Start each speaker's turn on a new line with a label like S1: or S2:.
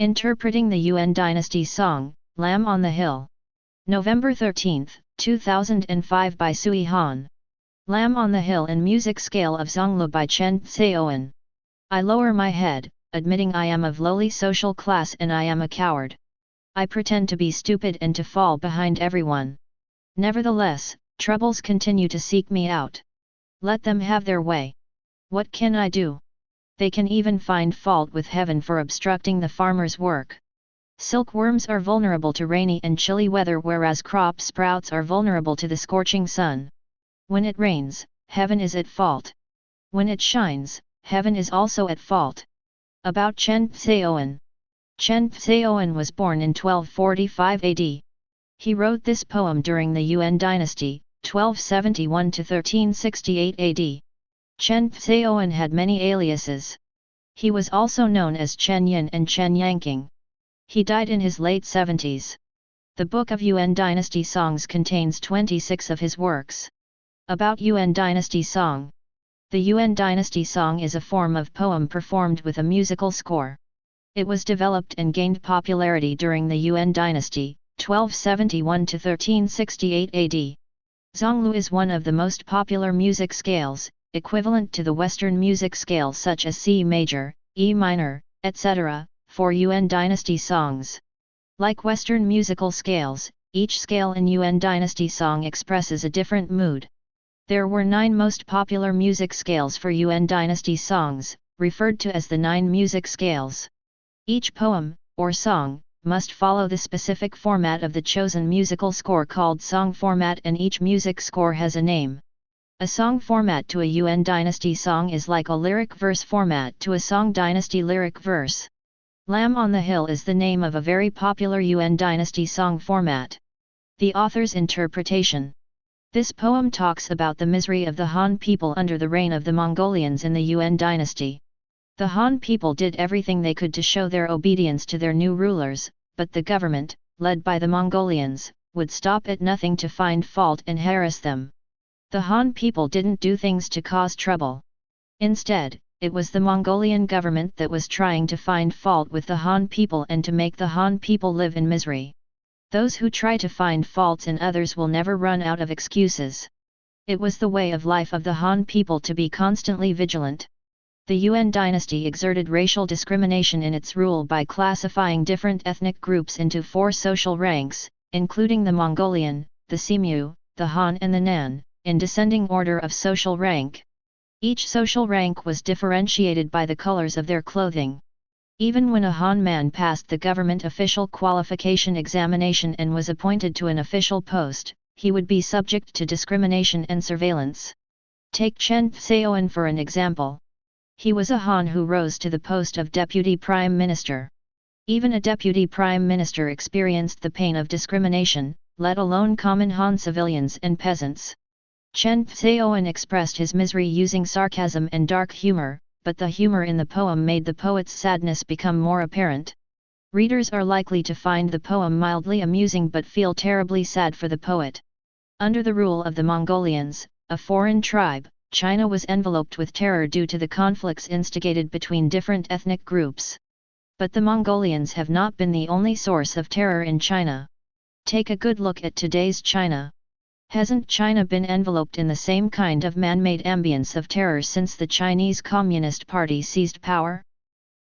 S1: Interpreting the Yuan Dynasty song, Lamb on the Hill. November 13, 2005 by Sui Han. Lamb on the Hill in Music Scale of Zonglu by Chen Xiaoan. I lower my head, admitting I am of lowly social class and I am a coward. I pretend to be stupid and to fall behind everyone. Nevertheless, troubles continue to seek me out. Let them have their way. What can I do? They can even find fault with heaven for obstructing the farmer's work. Silkworms are vulnerable to rainy and chilly weather, whereas crop sprouts are vulnerable to the scorching sun. When it rains, heaven is at fault. When it shines, heaven is also at fault. About Chen Xiaoan. Chen Xiaoan was born in 1245 AD. He wrote this poem during the Yuan Dynasty, 1271 to 1368 AD. Chen Xiaoan had many aliases. He was also known as Chen Yin and Chen Yanqing. He died in his late 70s. The Book of Yuan Dynasty Songs contains 26 of his works. About Yuan Dynasty Song. The Yuan Dynasty Song is a form of poem performed with a musical score. It was developed and gained popularity during the Yuan Dynasty, 1271 to 1368 AD. Zonglu is one of the most popular music scales, equivalent to the Western music scale such as C major, E minor, etc., for Yuan Dynasty songs. Like Western musical scales, each scale in Yuan Dynasty song expresses a different mood. There were 9 most popular music scales for Yuan Dynasty songs, referred to as the 9 music scales. Each poem, or song, must follow the specific format of the chosen musical score called song format, and each music score has a name. A song format to a Yuan Dynasty song is like a lyric verse format to a Song Dynasty lyric verse. Lamb on the Hill is the name of a very popular Yuan Dynasty song format. The author's interpretation. This poem talks about the misery of the Han people under the reign of the Mongolians in the Yuan Dynasty. The Han people did everything they could to show their obedience to their new rulers, but the government, led by the Mongolians, would stop at nothing to find fault and harass them. The Han people didn't do things to cause trouble. Instead, it was the Mongolian government that was trying to find fault with the Han people and to make the Han people live in misery. Those who try to find faults in others will never run out of excuses. It was the way of life of the Han people to be constantly vigilant. The Yuan dynasty exerted racial discrimination in its rule by classifying different ethnic groups into 4 social ranks, including the Mongolian, the Simu, the Han and the Nan, in descending order of social rank. Each social rank was differentiated by the colors of their clothing. Even when a Han man passed the government official qualification examination and was appointed to an official post, he would be subject to discrimination and surveillance. Take Chen Xiaoan for an example. He was a Han who rose to the post of deputy prime minister. Even a deputy prime minister experienced the pain of discrimination, let alone common Han civilians and peasants. Chen Xiaoan expressed his misery using sarcasm and dark humor, but the humor in the poem made the poet's sadness become more apparent. Readers are likely to find the poem mildly amusing but feel terribly sad for the poet. Under the rule of the Mongolians, a foreign tribe, China was enveloped with terror due to the conflicts instigated between different ethnic groups. But the Mongolians have not been the only source of terror in China. Take a good look at today's China. Hasn't China been enveloped in the same kind of man-made ambience of terror since the Chinese Communist Party seized power?